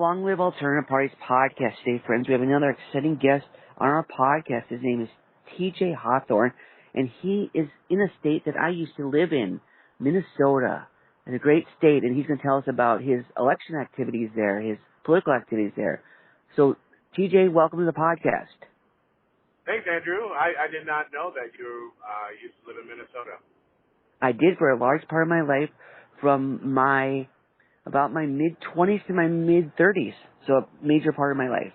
Long Live Alternative Party's podcast today, friends. We have another exciting guest on our podcast. His name is TJ Hawthorne, and he is in a state that I used to live in, Minnesota. It's a great state, and he's going to tell us about his election activities there, his political activities there. So, TJ, welcome to the podcast. Thanks, Andrew. I did not know that you used to live in Minnesota. I did for a large part of my life, from about my mid-20s to my mid-30s, so a major part of my life.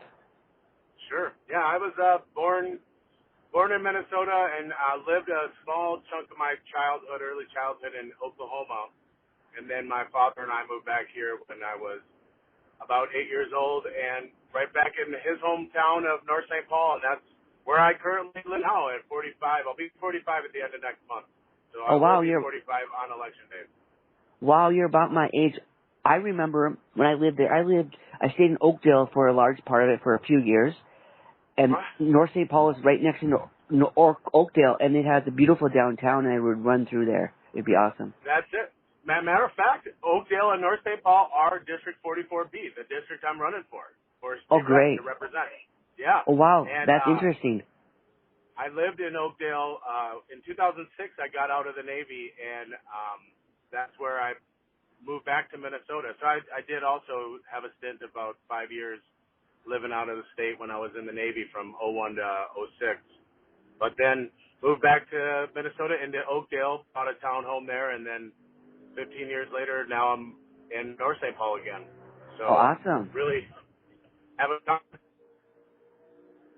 Sure. Yeah, I was born in Minnesota and lived a small chunk of my early childhood in Oklahoma. And then my father and I moved back here when I was about 8 years old and right back in his hometown of North St. Paul, and that's where I currently live now at 45. I'll be 45 at the end of next month. So I will be 45 on election day. Wow, you're about my age. I remember when I lived there, I stayed in Oakdale for a large part of it for a few years, and North St. Paul is right next to Oakdale, and it has a beautiful downtown, and I would run through there. It'd be awesome. That's it. Matter of fact, Oakdale and North St. Paul are District 44B, the district I'm running for great. to represent. Yeah. Oh, wow, and, that's interesting. I lived in Oakdale. In 2006, I got out of the Navy, and that's where I moved back to Minnesota. So I did also have a stint of about 5 years living out of the state when I was in the Navy from 01 to 06. But then moved back to Minnesota into Oakdale, bought a townhome there, and then 15 years later, now I'm in North St. Paul again. So awesome. Really haven't done.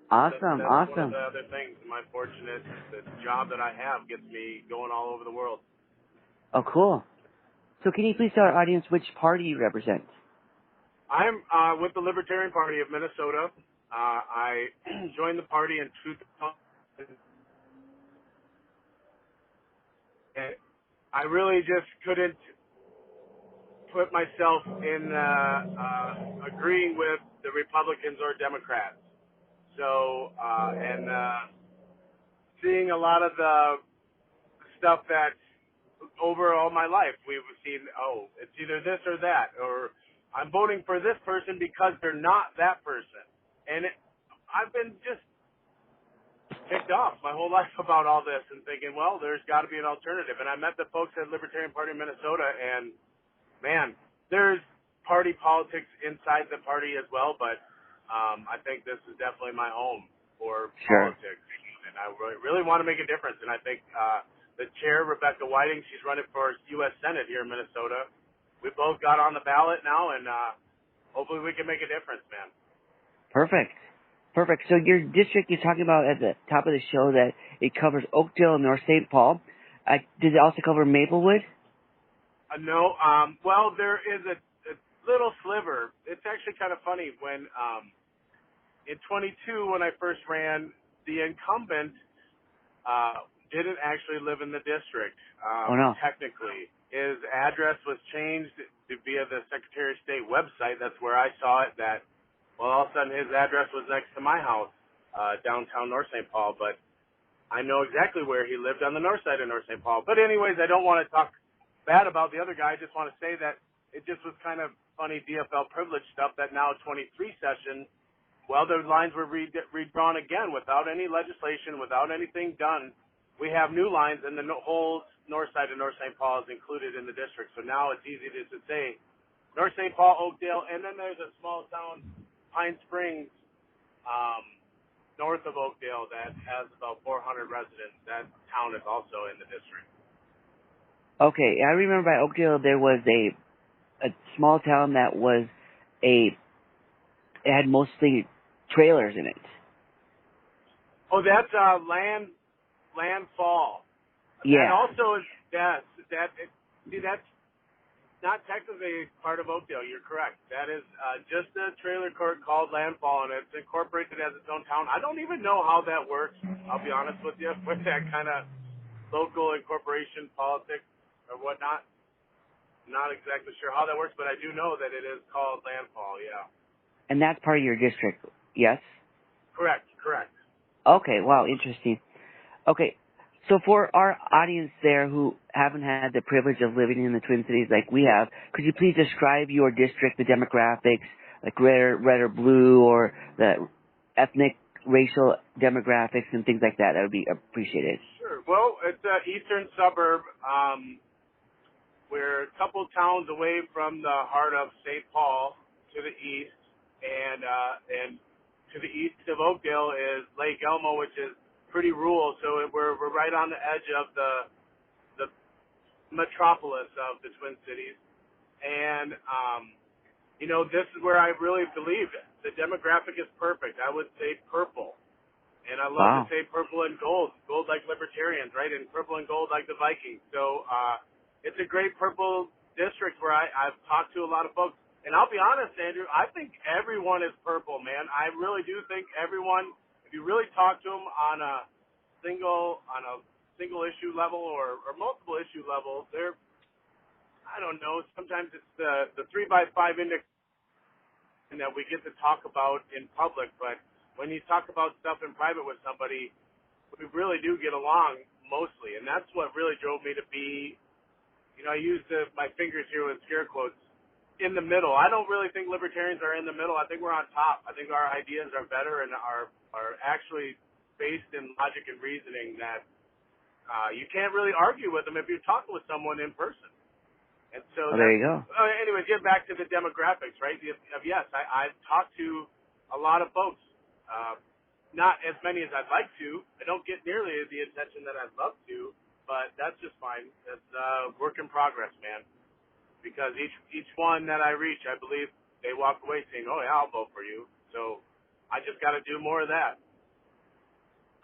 Awesome. That's one of the other things. My fortunate, the job that I have gets me going all over the world. Oh, cool. So can you please tell our audience which party you represent? I'm with the Libertarian Party of Minnesota. I joined the party in 2000. And I really just couldn't put myself in agreeing with the Republicans or Democrats. So, seeing a lot of the stuff that over all my life we've seen, it's either this or that, or I'm voting for this person because they're not that person. And I've been just ticked off my whole life about all this and thinking, well, there's got to be an alternative. And I met the folks at Libertarian Party of Minnesota, and, man, there's party politics inside the party as well, but I think this is definitely my home for politics. And I really want to make a difference. And I think the chair, Rebecca Whiting, she's running for U.S. Senate here in Minnesota. We both got on the ballot now, and hopefully we can make a difference, man. Perfect. So your district, you're talking about at the top of the show that it covers Oakdale and North St. Paul. Does it also cover Maplewood? No. Well, there is a little sliver. It's actually kind of funny. When in 22, when I first ran, the incumbent didn't actually live in the district. Technically, his address was changed via the Secretary of State website. That's where I saw it. That all of a sudden his address was next to my house, downtown North St. Paul. But I know exactly where he lived on the north side of North St. Paul. But anyways, I don't want to talk bad about the other guy. I just want to say that it just was kind of funny DFL privilege stuff that now 23 session, well, the lines were redrawn again without any legislation, without anything done. We have new lines, and the whole north side of North St. Paul is included in the district. So now it's easy to say North St. Paul, Oakdale, and then there's a small town, Pine Springs, north of Oakdale that has about 400 residents. That town is also in the district. Okay, I remember by Oakdale there was a small town that was it had mostly trailers in it. Oh, that's Landfall. Yeah. That also is that's not technically part of Oakdale. You're correct. That is just a trailer court called Landfall, and it's incorporated as its own town. I don't even know how that works. I'll be honest with you, with that kind of local incorporation politics or whatnot. Not exactly sure how that works, but I do know that it is called Landfall. Yeah. And that's part of your district, yes? Correct. Okay. Wow. Interesting. Okay. So for our audience there who haven't had the privilege of living in the Twin Cities like we have, could you please describe your district, the demographics, like red or blue, or the ethnic, racial demographics and things like that. That would be appreciated. Sure. Well, it's an eastern suburb. We're a couple towns away from the heart of St. Paul to the east, and to the east of Oakdale is Lake Elmo, which is pretty rural. So we're right on the edge of the metropolis of the Twin Cities, and this is where I really believe it. The demographic is perfect. I would say purple. And I love to say purple and gold like libertarians, right? And purple and gold like the Vikings. So it's a great purple district where I've talked to a lot of folks. And I'll be honest, Andrew, I think everyone is purple, man. I really do think everyone, if you really talk to them on a single issue level or multiple issue level, they're, I don't know, sometimes it's the 3x5 index that we get to talk about in public, but when you talk about stuff in private with somebody, we really do get along mostly, and that's what really drove me to be, I use my fingers here with scare quotes, in the middle. I don't really think libertarians are in the middle. I think we're on top. I think our ideas are better and are actually based in logic and reasoning that you can't really argue with them if you're talking with someone in person. And so there you go. Anyway, get back to the demographics, right? Yes, I've talked to a lot of folks. Not as many as I'd like to. I don't get nearly the attention that I'd love to, but that's just fine. It's work in progress, man. Because each one that I reach, I believe they walk away saying, "Oh yeah, I'll vote for you." So I just got to do more of that.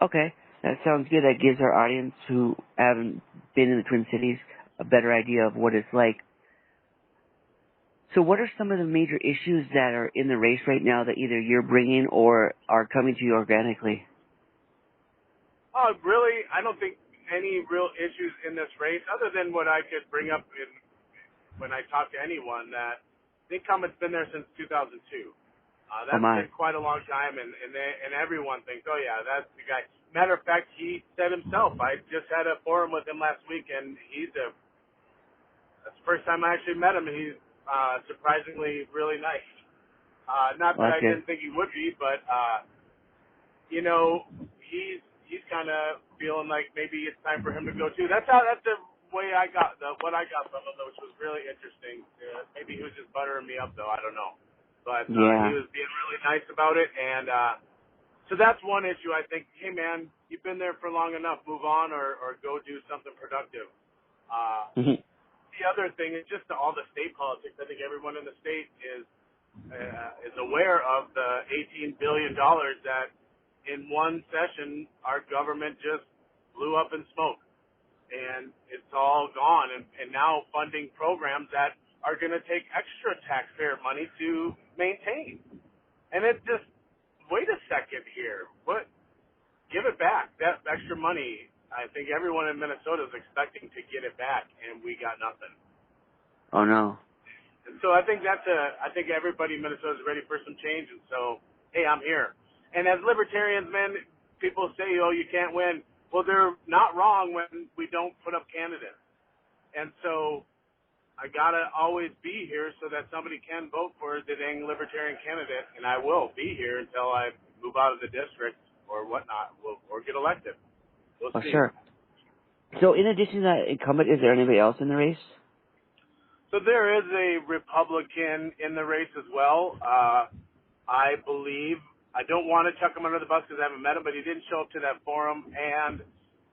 Okay, that sounds good. That gives our audience who haven't been in the Twin Cities a better idea of what it's like. So what are some of the major issues that are in the race right now that either you're bringing or are coming to you organically? Really, I don't think any real issues in this race other than what I could bring up when I talk to anyone that the incumbent's been there since 2002. That's been quite a long time, and everyone thinks, oh yeah, that's the guy. Matter of fact, he said himself, I just had a forum with him last week, and that's the first time I actually met him, and he's surprisingly really nice. Not that I didn't think he would be, but he's kind of feeling like maybe it's time for him to go too. That's the way I got what I got from him, which was really interesting. Maybe he was just buttering me up, though. I don't know, but he was being really nice about it, and so that's one issue. I think, hey man, you've been there for long enough. Move on or go do something productive. The other thing is just all the state politics. I think everyone in the state is aware of the $18 billion that in one session our government just blew up in smoke, and it's all gone. And now funding programs that are going to take extra taxpayer money to maintain. And it just, wait a second here. What? Give it back. That extra money, I think everyone in Minnesota is expecting to get it back, and we got nothing. Oh, no. And so I think I think everybody in Minnesota is ready for some change, and so, hey, I'm here. And as libertarians, man, people say, oh, you can't win. Well, they're not wrong when we don't put up candidates. And so I got to always be here so that somebody can vote for the dang libertarian candidate, and I will be here until I move out of the district or whatnot, or get elected. We'll see. Sure. So in addition to that incumbent, is there anybody else in the race? So there is a Republican in the race as well. I believe, I don't want to chuck him under the bus because I haven't met him, but he didn't show up to that forum, and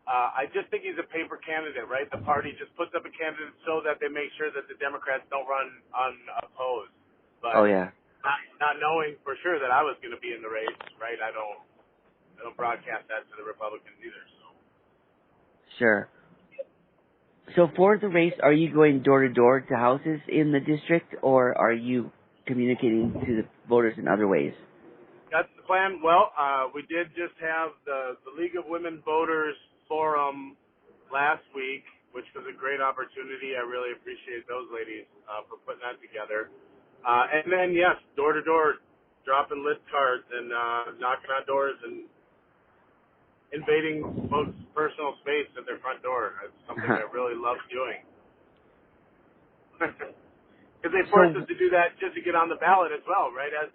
I just think he's a paper candidate, right? The party just puts up a candidate so that they make sure that the Democrats don't run unopposed. But not knowing for sure that I was going to be in the race, right? I don't broadcast that to the Republicans either. So. Sure. So for the race, are you going door to door to houses in the district, or are you communicating to the voters in other ways? That's the plan. Well, we did just have the League of Women Voters Forum last week, which was a great opportunity. I really appreciate those ladies for putting that together. And then, yes, door to door, dropping list cards and knocking on doors and invading folks' personal space at their front door. It's something I really love doing. Because they forced So, us to do that just to get on the ballot as well, right? As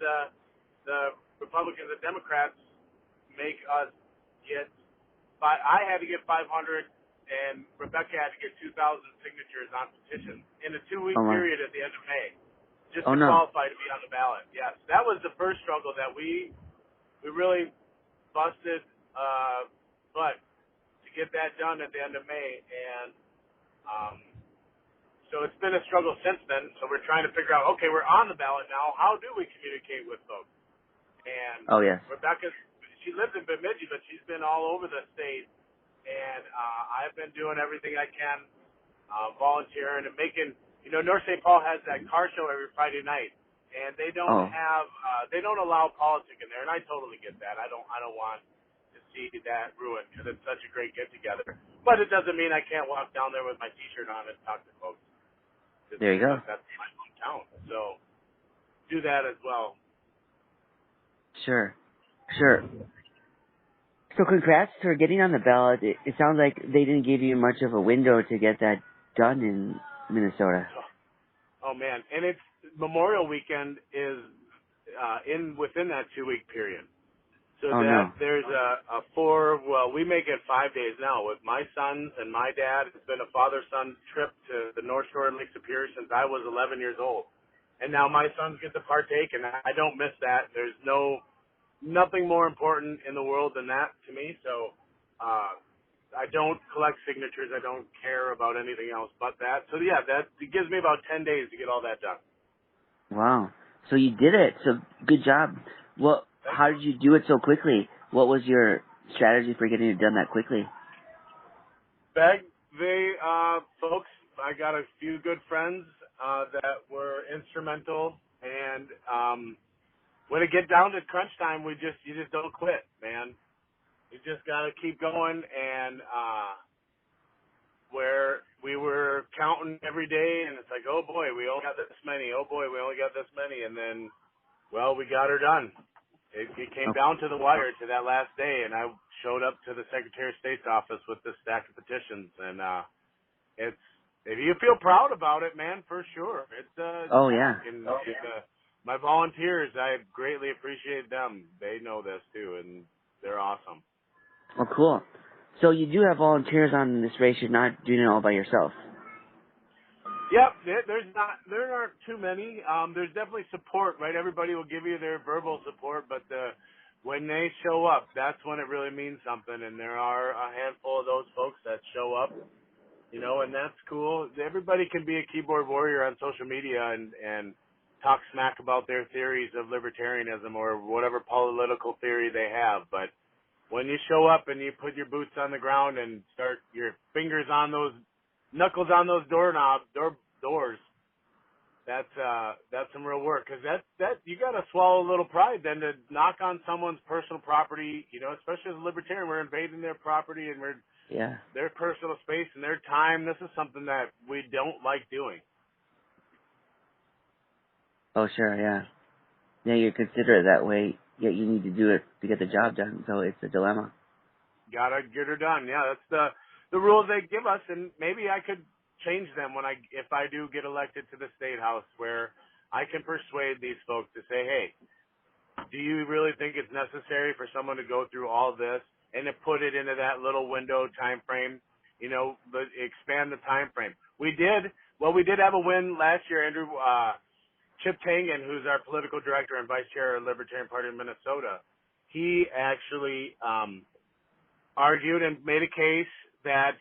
the Republicans and Democrats make us get, I had to get 500, and Rebecca had to get 2,000 signatures on petitions in a 2-week oh my, period at the end of May, just oh to no, qualify to be on the ballot. Yes, that was the first struggle that we really busted, but to get that done at the end of May, and so it's been a struggle since then. So we're trying to figure out, okay, we're on the ballot now. How do we communicate with folks? And oh yes, Rebecca, she lives in Bemidji, but she's been all over the state. And I've been doing everything I can, volunteering and making. North St. Paul has that car show every Friday night, and they don't oh, have, they don't allow politics in there, and I totally get that. I don't want to see that ruined because it's such a great get together. But it doesn't mean I can't walk down there with my T-shirt on and talk to folks. there you go. That's my hometown, so do that as well. Sure, sure. So congrats for getting on the ballot. It sounds like they didn't give you much of a window to get that done in Minnesota. Oh man, and it's Memorial Weekend is within that 2-week period. So Oh no. there's we make it 5 days now with my sons and my dad. It's been a father-son trip to the North Shore and Lake Superior since I was 11 years old. And now my sons get to partake, and I don't miss that. There's nothing more important in the world than that to me. So I don't collect signatures. I don't care about anything else but that. So yeah, it gives me about 10 days to get all that done. Wow. So you did it. So good job. Well, how did you do it so quickly? What was your strategy for getting it done that quickly? Folks, I got a few good friends that were instrumental, and when it get down to crunch time, you just don't quit, man. You just gotta keep going, and where we were counting every day, and it's like, oh boy, we only got this many. Oh boy, we only got this many, and then, well, we got her done. It came down to the wire to that last day, and I showed up to the Secretary of State's office with this stack of petitions, and if you feel proud about it, man, for sure. Oh yeah. And my volunteers, I greatly appreciate them. They know this too, and they're awesome. Oh, cool. So you do have volunteers on this race. You're not doing it all by yourself. Yep, there aren't too many. There's definitely support, right? Everybody will give you their verbal support, but when they show up, that's when it really means something. And there are a handful of those folks that show up, and that's cool. Everybody can be a keyboard warrior on social media and talk smack about their theories of libertarianism or whatever political theory they have, but when you show up and you put your boots on the ground and start your fingers on those knuckles on those doors, that's some real work, because that you got to swallow a little pride then to knock on someone's personal property, especially as a libertarian. We're invading their property and we're their personal space and their time. This is something that we don't like doing. Oh sure, yeah. Yeah, you consider it that way, yet you need to do it to get the job done. So it's a dilemma. Gotta get her done. Yeah, that's the rules they give us, and maybe I could change them if I do get elected to the state house, where I can persuade these folks to say, hey, do you really think it's necessary for someone to go through all this and to put it into that little window time frame? But expand the time frame. We did have a win last year, Andrew. Chip Tangen, who's our political director and vice chair of the Libertarian Party in Minnesota, he actually argued and made a case that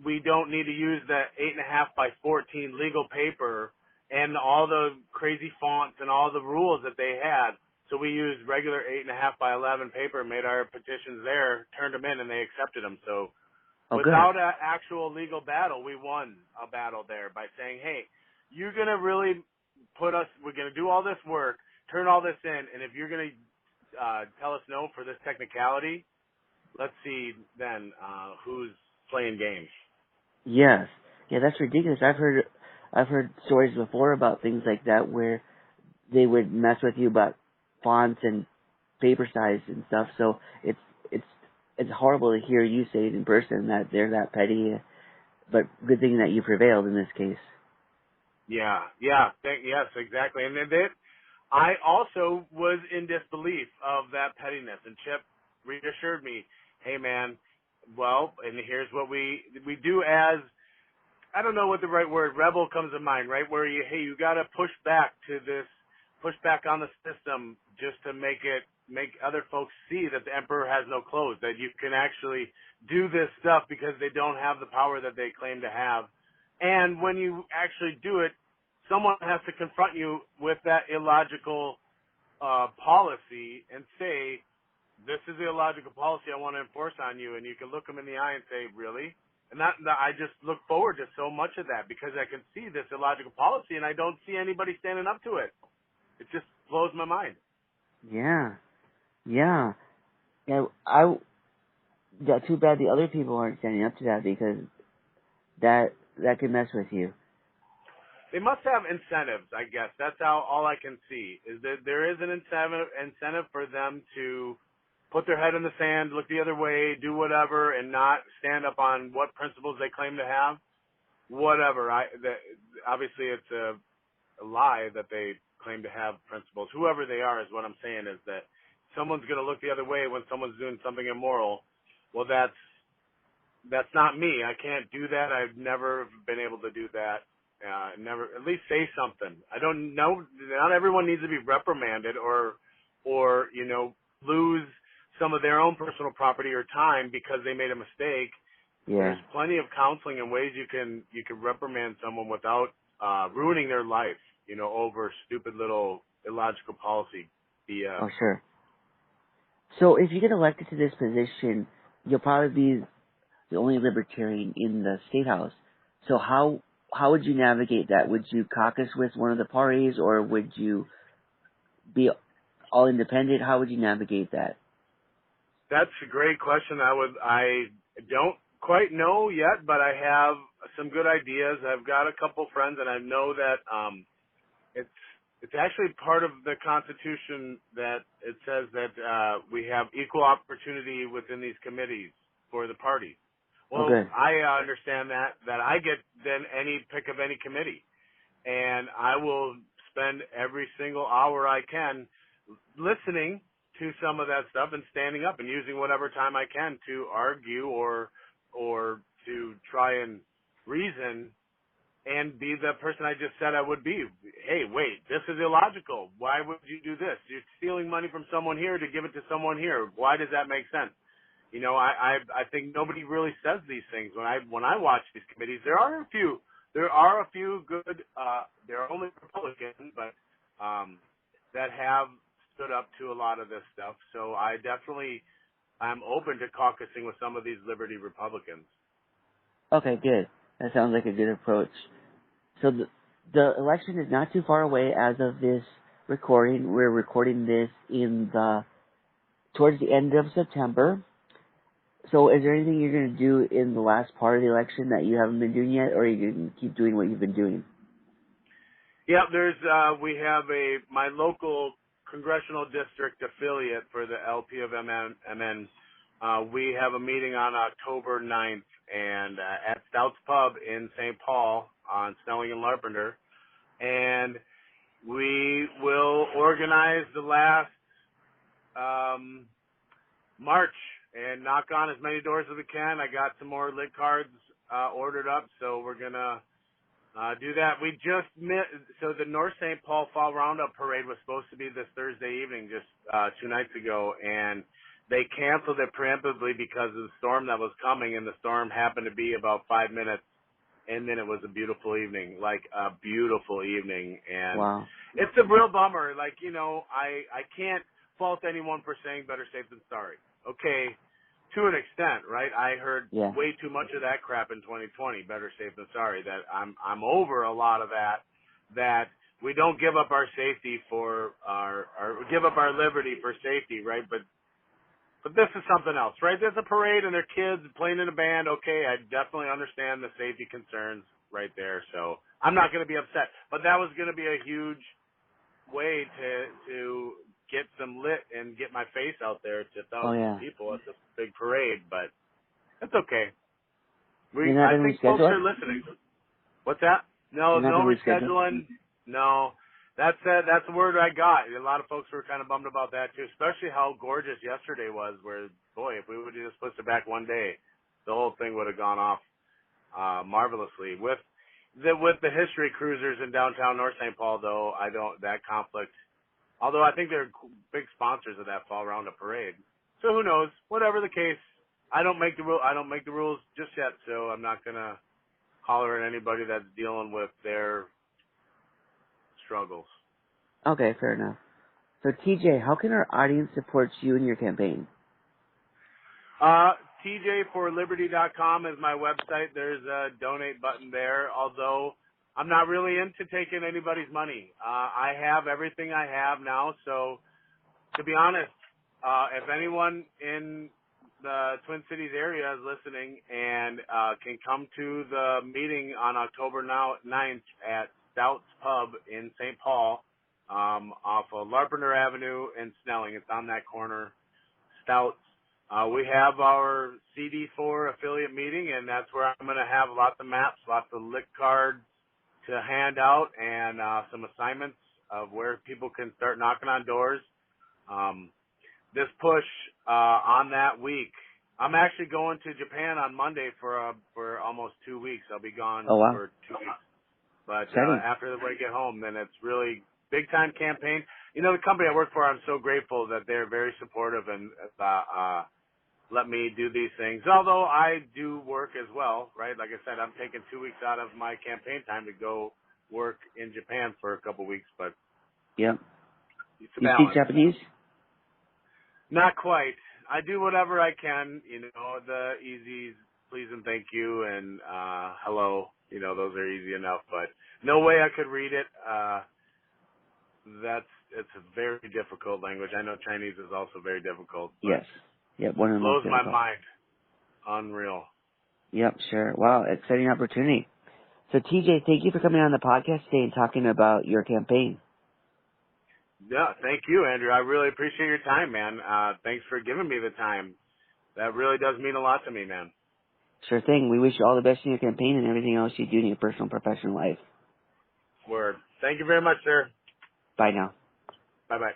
we don't need to use the 8.5 by 14 legal paper and all the crazy fonts and all the rules that they had. So we used regular 8.5 by 11 paper, made our petitions there, turned them in, and they accepted them. So without an actual legal battle, we won a battle there by saying, hey, you're going to really we're going to do all this work, turn all this in, and if you're going to tell us no for this technicality, let's see then who's playing games. Yes. Yeah, that's ridiculous. I've heard stories before about things like that where they would mess with you about fonts and paper size and stuff. So it's horrible to hear you say it in person that they're that petty. But good thing that you prevailed in this case. Yes, exactly. And then I also was in disbelief of that pettiness, and Chip reassured me, hey man, well, and here's what we do as, I don't know what the right word, rebel comes to mind, right? Where you gotta push back on the system just to make other folks see that the emperor has no clothes, that you can actually do this stuff because they don't have the power that they claim to have. And when you actually do it, someone has to confront you with that illogical policy and say, this is the illogical policy I want to enforce on you. And you can look them in the eye and say, really? And I just look forward to so much of that because I can see this illogical policy and I don't see anybody standing up to it. It just blows my mind. Yeah. Yeah. Too bad the other people aren't standing up to that because that could mess with you. They must have incentives, I guess. That's all I can see, is that there is an incentive for them to put their head in the sand, look the other way, do whatever, and not stand up on what principles they claim to have. Whatever. Obviously, it's a lie that they claim to have principles. Whoever they are is what I'm saying, is that someone's going to look the other way when someone's doing something immoral. Well, that's not me. I can't do that. I've never been able to do that. Never, at least say something. I don't know. Not everyone needs to be reprimanded or lose some of their own personal property or time because they made a mistake. Yeah. There's plenty of counseling and ways you can reprimand someone without ruining their life, over stupid little illogical policy BS. Oh, sure. So if you get elected to this position, you'll probably be the only libertarian in the state house. So how would you navigate that? Would you caucus with one of the parties, or would you be all independent? How would you navigate that? That's a great question. I don't quite know yet, but I have some good ideas. I've got a couple friends, and I know that it's actually part of the Constitution that it says that we have equal opportunity within these committees for the party. Well, okay. I understand that I get then any pick of any committee, and I will spend every single hour I can listening to some of that stuff and standing up and using whatever time I can to argue or to try and reason and be the person I just said I would be. Hey, wait, this is illogical. Why would you do this? You're stealing money from someone here to give it to someone here. Why does that make sense? I think nobody really says these things. When I watch these committees, there are a few good, they're only Republicans, but that have stood up to a lot of this stuff. So I'm open to caucusing with some of these Liberty Republicans. Okay, good. That sounds like a good approach. So the election is not too far away as of this recording. We're recording this towards the end of September. So is there anything you're going to do in the last part of the election that you haven't been doing yet, or are you going to keep doing what you've been doing? Yeah, we have my local congressional district affiliate for the LP of MN. We have a meeting on October 9th and at Stout's Pub in St. Paul on Snelling and Larpenter. And we will organize the last march and knock on as many doors as we can. I got some more lit cards ordered up, so we're going to do that. We just so the North St. Paul Fall Roundup Parade was supposed to be this Thursday evening just 2 nights ago, and they canceled it preemptively because of the storm that was coming, and the storm happened to be about 5 minutes, and then it was a beautiful evening, like a beautiful evening. And wow. It's a real bummer. Like, I can't fault anyone for saying better safe than sorry. Okay, to an extent, right? I heard way too much of that crap in 2020, better safe than sorry, that I'm over a lot of that we don't give up our safety for give up our liberty for safety, right? But this is something else, right? There's a parade and there are kids playing in a band. Okay, I definitely understand the safety concerns right there. So I'm not going to be upset. But that was going to be a huge way to get some lit and get my face out there to thousands of people at this big parade. But that's okay. I think folks are listening. What's that? No, You're not no going to reschedule? rescheduling. No. That's the word I got. A lot of folks were kind of bummed about that too, especially how gorgeous yesterday was. Where, boy, if we would have just pushed it back one day, the whole thing would have gone off marvelously. With the history cruisers in downtown North St. Paul, though, that conflict. Although I think they're big sponsors of that fall roundup parade. So who knows? Whatever the case, I don't make the rules just yet. So I'm not gonna holler at anybody that's dealing with their struggles. Okay, fair enough. So, TJ, how can our audience support you in your campaign? TJforliberty.com is my website. There's a donate button there, although I'm not really into taking anybody's money. I have everything I have now, so to be honest, if anyone in the Twin Cities area is listening and can come to the meeting on October 9th at Stouts Pub in St. Paul, off of Larpenter Avenue and Snelling. It's on that corner, Stouts. We have our CD4 affiliate meeting, and that's where I'm going to have lots of maps, lots of lick cards to hand out, and some assignments of where people can start knocking on doors. This push on that week, I'm actually going to Japan on Monday for almost 2 weeks. I'll be gone for 2 weeks. But after I get home, then it's really big-time campaign. You know, the company I work for, I'm so grateful that they're very supportive and let me do these things. Although I do work as well, right? Like I said, I'm taking 2 weeks out of my campaign time to go work in Japan for a couple weeks. But yep. It's a you balance. speak Japanese? Not quite. I do whatever I can. You know, the easy please and thank you and hello. You know, those are easy enough. But no way I could read it. It's a very difficult language. I know Chinese is also very difficult. Yes. Yep, one of the blows most my difficult. mind. Unreal. Yep, sure. Wow, exciting opportunity. So, TJ, thank you for coming on the podcast today and talking about your campaign. Yeah, thank you, Andrew. I really appreciate your time, man. Thanks for giving me the time. That really does mean a lot to me, man. Sure thing. We wish you all the best in your campaign and everything else you do in your personal and professional life. Word. Thank you very much, sir. Bye now. Bye-bye.